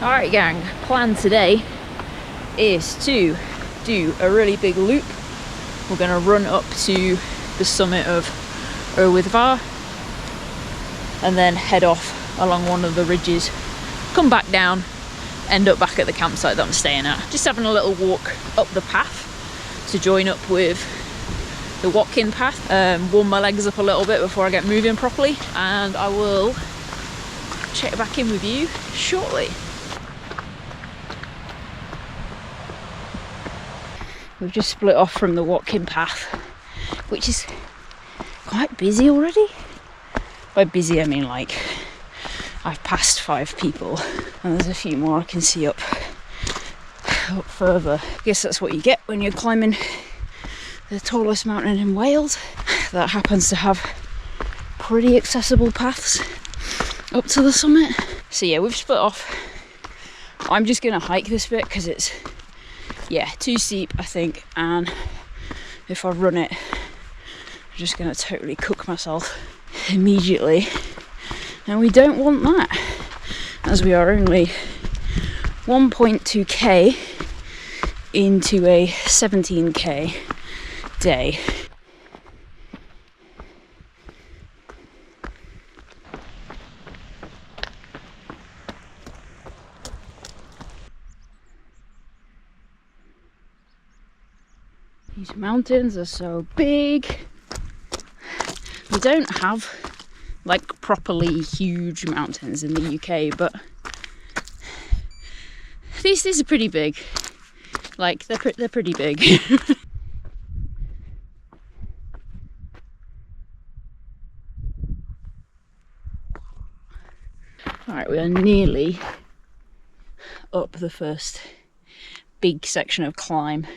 Alright gang, plan today is to do a really big loop. We're going to run up to the summit of Wydffa and then head off along one of the ridges, come back down, end up back at the campsite that I'm staying at. Just having a little walk up the path to join up with the walk-in path, warm my legs up a little bit before I get moving properly, and I will check back in with you shortly. We've just split off from the walk-in path, which is quite busy already. By busy I mean like I've passed 5 people and there's a few more I can see up further. I guess that's what you get when you're climbing the tallest mountain in Wales that happens to have pretty accessible paths up to the summit. So yeah, we've split off. I'm just gonna hike this bit because it's too steep I think, and if I run it I'm just gonna totally cook myself immediately, and we don't want that as we are only 1.2k into a 17k day. These mountains are so big. We don't have like properly huge mountains in the UK, but these are pretty big. Like they're pretty big. Alright, we are nearly up the first big section of climb.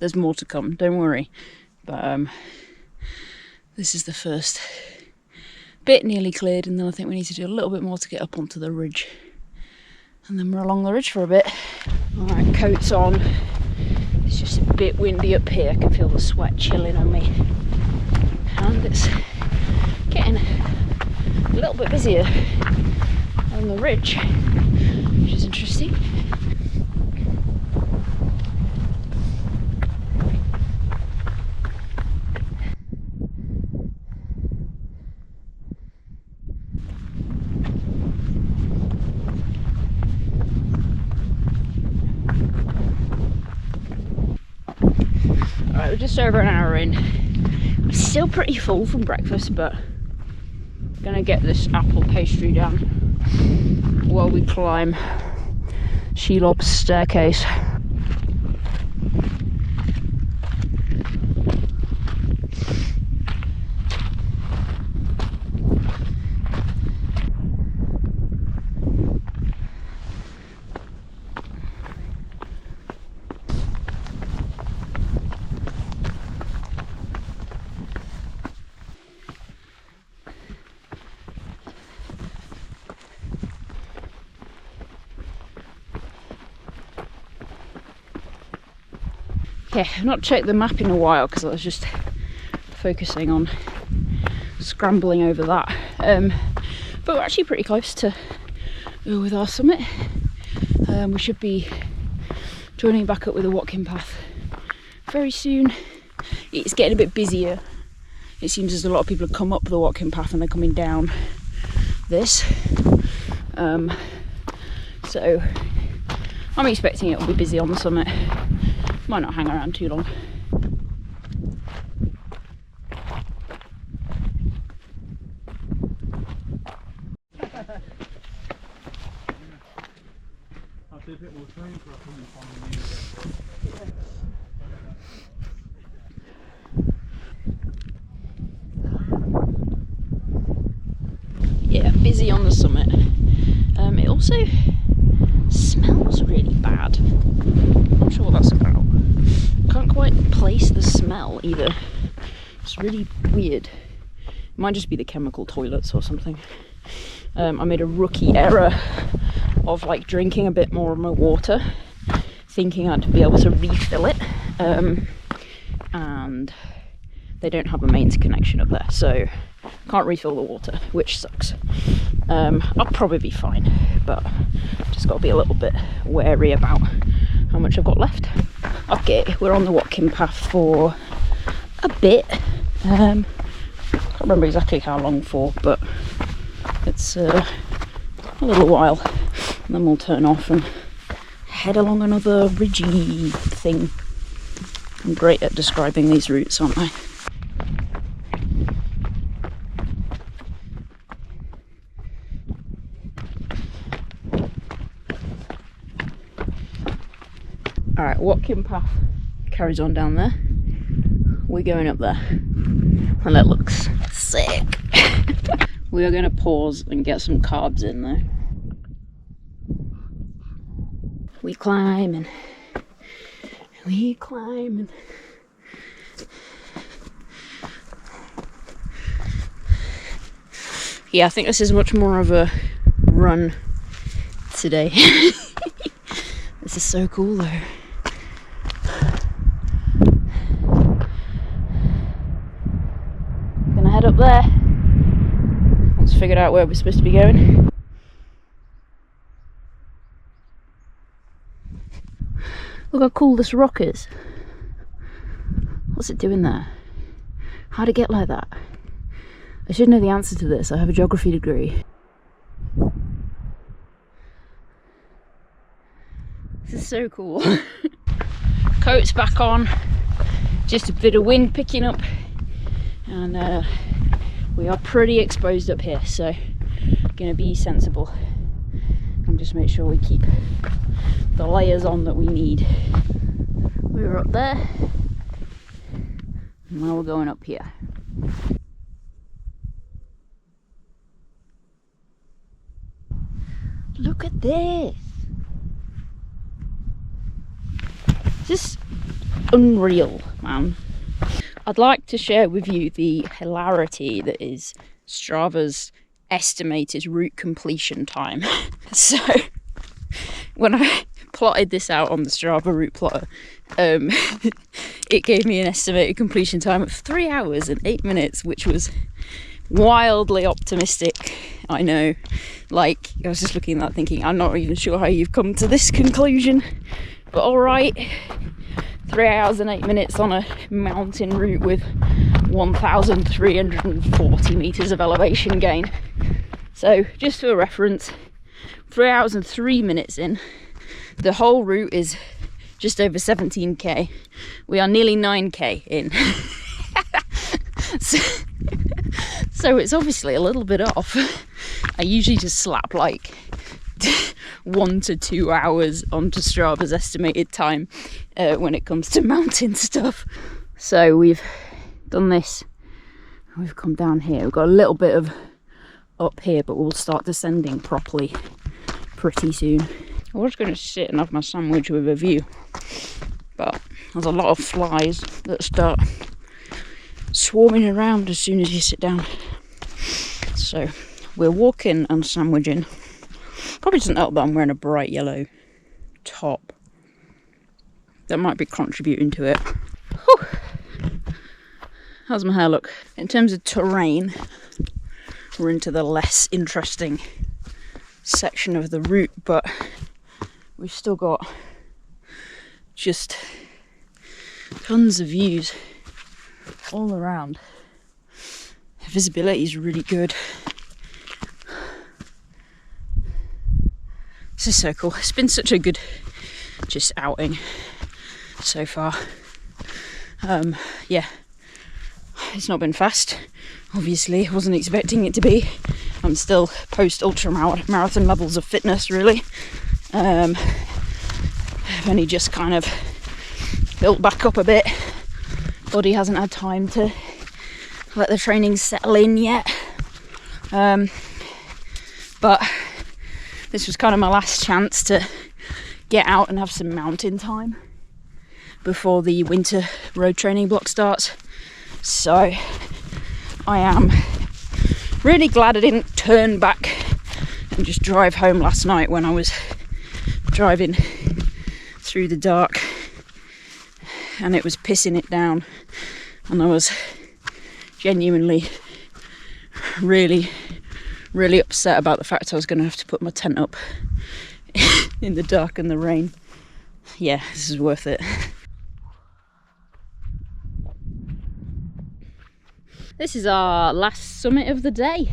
There's more to come, don't worry. But this is the first bit nearly cleared, and then I think we need to do a little bit more to get up onto the ridge. And then we're along the ridge for a bit. Alright, coats on. It's just a bit windy up here. I can feel the sweat chilling on me. And it's getting a little bit busier on the ridge, which is interesting. Alright, we're just over an hour in. I'm still pretty full from breakfast, but I'm gonna get this apple pastry down while we climb Lliwedd staircase. Okay, I've not checked the map in a while because I was just focusing on scrambling over that. But we're actually pretty close to with our summit. We should be joining back up with the walk-in path very soon. It's getting a bit busier. It seems as a lot of people have come up the walk-in path and they're coming down this. So I'm expecting it will be busy on the summit. Might not hang around too long. Yeah, busy on the summit. It also smells really bad. Not sure what that's about. Can't quite place the smell either. It's really weird. It might just be the chemical toilets or something. I made a rookie error of like drinking a bit more of my water, thinking I'd be able to refill it, and they don't have a mains connection up there, so can't refill the water, which sucks. I'll probably be fine, but just got to be a little bit wary about how much I've got left. Okay, we're on the walking path for a bit. Can't remember exactly how long for, but it's a little while, and then we'll turn off and head along another ridgy thing. I'm great at describing these routes, aren't I? Alright, walking path carries on down there. We're going up there, and that looks sick. We are going to pause and get some carbs in though. We climbing. We climbing. Yeah, I think this is much more of a run today. This is so cool though. Gonna head up there. Once figured out where we're supposed to be going. Look how cool this rock is. What's it doing there? How'd it get like that? I should know the answer to this. I have a geography degree. This is so cool. Coat's back on. Just a bit of wind picking up. And we are pretty exposed up here, so gonna be sensible and just make sure we keep the layers on that we need. We were up there, and now we're going up here. Look at this! This is unreal, man. I'd like to share with you the hilarity that is Strava's estimated route completion time. So, when I plotted this out on the Strava route plotter, it gave me an estimated completion time of 3 hours and 8 minutes, which was wildly optimistic. I know, like, I was just looking at that thinking, I'm not even sure how you've come to this conclusion, but alright. 3 hours and 8 minutes on a mountain route with 1,340 metres of elevation gain. So, just for reference, 3 hours and 3 minutes in, the whole route is just over 17k. We are nearly 9k in. So it's obviously a little bit off. I usually just slap like 1 to 2 hours onto Strava's estimated time when it comes to mountain stuff. So we've done this. We've come down here. We've got a little bit of up here, but we'll start descending properly pretty soon. I was going to sit and have my sandwich with a view, but there's a lot of flies that start swarming around as soon as you sit down. So we're walking and sandwiching. Probably doesn't help that I'm wearing a bright yellow top. That might be contributing to it. Whew. How's my hair look? In terms of terrain, we're into the less interesting section of the route, but we've still got just tons of views all around. The visibility is really good. This is so cool. It's been such a good just outing so far. Yeah, it's not been fast. Obviously, I wasn't expecting it to be. I'm still post ultra marathon levels of fitness, really. I've only just kind of built back up a bit. Body hasn't had time to let the training settle in yet. But this was kind of my last chance to get out and have some mountain time before the winter road training block starts. So I am really glad I didn't turn back and just drive home last night when I was driving through the dark and it was pissing it down, and I was genuinely really really upset about the fact I was going to have to put my tent up in the dark and the rain. Yeah, this is worth it. This is our last summit of the day.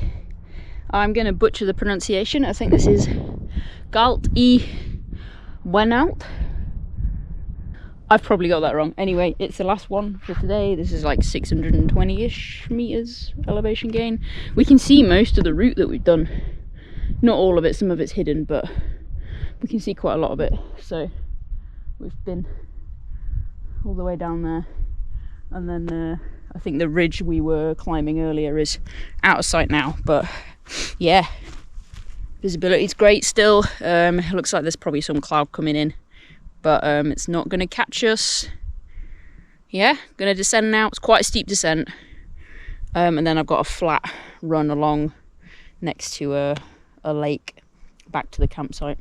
I'm going to butcher the pronunciation. I think this is Galt I Wenalt. I've probably got that wrong. Anyway, it's the last one for today. This is like 620-ish meters elevation gain. We can see most of the route that we've done. Not all of it, some of it's hidden, but we can see quite a lot of it. So we've been all the way down there, and then I think the ridge we were climbing earlier is out of sight now, but yeah, visibility's great still. It looks like there's probably some cloud coming in, but it's not going to catch us. Yeah, going to descend now. It's quite a steep descent, and then I've got a flat run along next to a lake back to the campsite.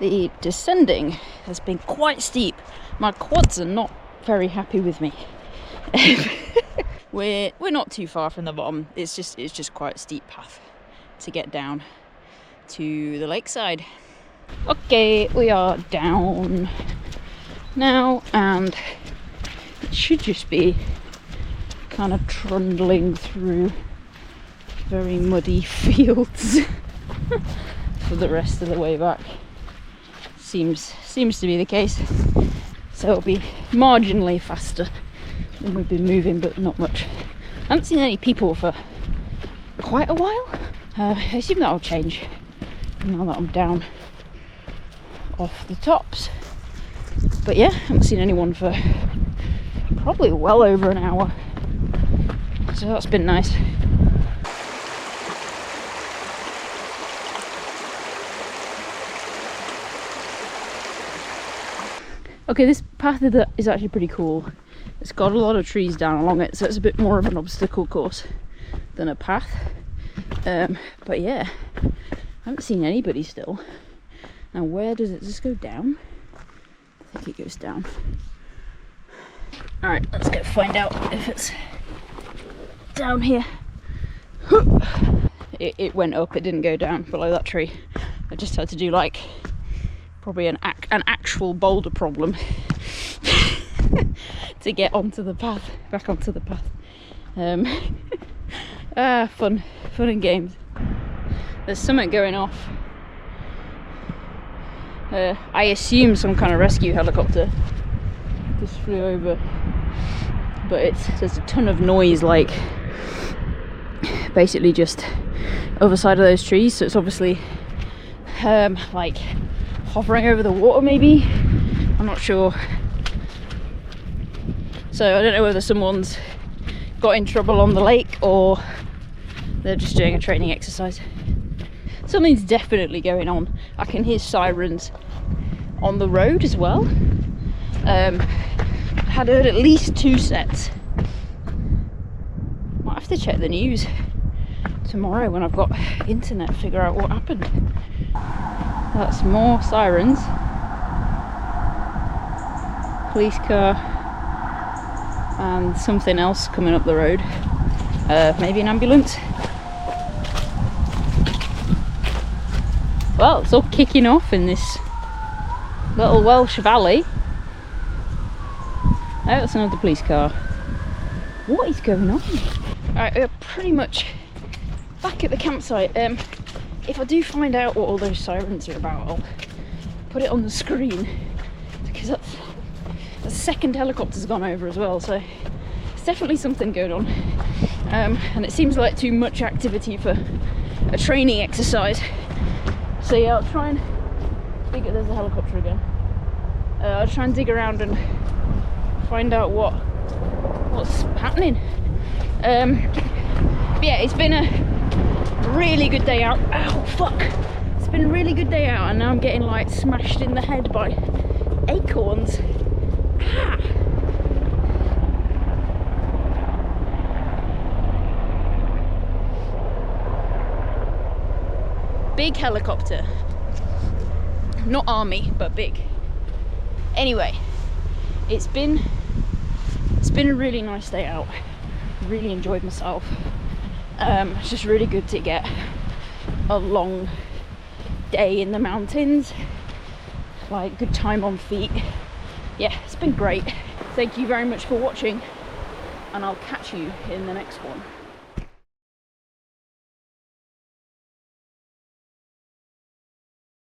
The descending has been quite steep. My quads are not very happy with me. We're not too far from the bottom. It's just quite a steep path to get down to the lakeside. Okay, we are down now, and it should just be kind of trundling through very muddy fields for the rest of the way back. Seems to be the case, so it'll be marginally faster than we've been moving, but not much. I haven't seen any people for quite a while. I assume that'll change now that I'm down off the tops, but yeah, I haven't seen anyone for probably well over an hour, so that's been nice. Okay, this path is actually pretty cool. It's got a lot of trees down along it, so it's a bit more of an obstacle course than a path. But yeah, I haven't seen anybody still. Now where does it just go down? I think it goes down. Alright, let's go find out if it's down here. It went up, it didn't go down below that tree. I just had to do like probably an actual boulder problem to get onto the path, back onto the path. Fun and games. There's something going off. I assume some kind of rescue helicopter just flew over, but there's a ton of noise, like basically just over side of those trees, so it's obviously like hovering over the water, maybe. I'm not sure. So I don't know whether someone's got in trouble on the lake or they're just doing a training exercise. Something's definitely going on. I can hear sirens on the road as well. Had heard at least 2 sets. Might have to check the news tomorrow when I've got internet to figure out what happened. That's more sirens. Police car and something else coming up the road. Maybe an ambulance. Well, it's all kicking off in this little Welsh valley. Oh, that's another police car. What is going on? Alright, we're pretty much back at the campsite. If I do find out what all those sirens are about, I'll put it on the screen, because the second helicopter's gone over as well, so it's definitely something going on. And it seems like too much activity for a training exercise. So yeah, I'll try and dig. There's a helicopter again. I'll try and dig around and find out what's happening. But yeah, it's been a really good day out. Ow, fuck! It's been a really good day out, and now I'm getting like smashed in the head by acorns. Ah. Big helicopter. Not army, but big. Anyway, it's been a really nice day out. Really enjoyed myself. It's just really good to get a long day in the mountains, like good time on feet. Yeah, it's been great. Thank you very much for watching, and I'll catch you in the next one.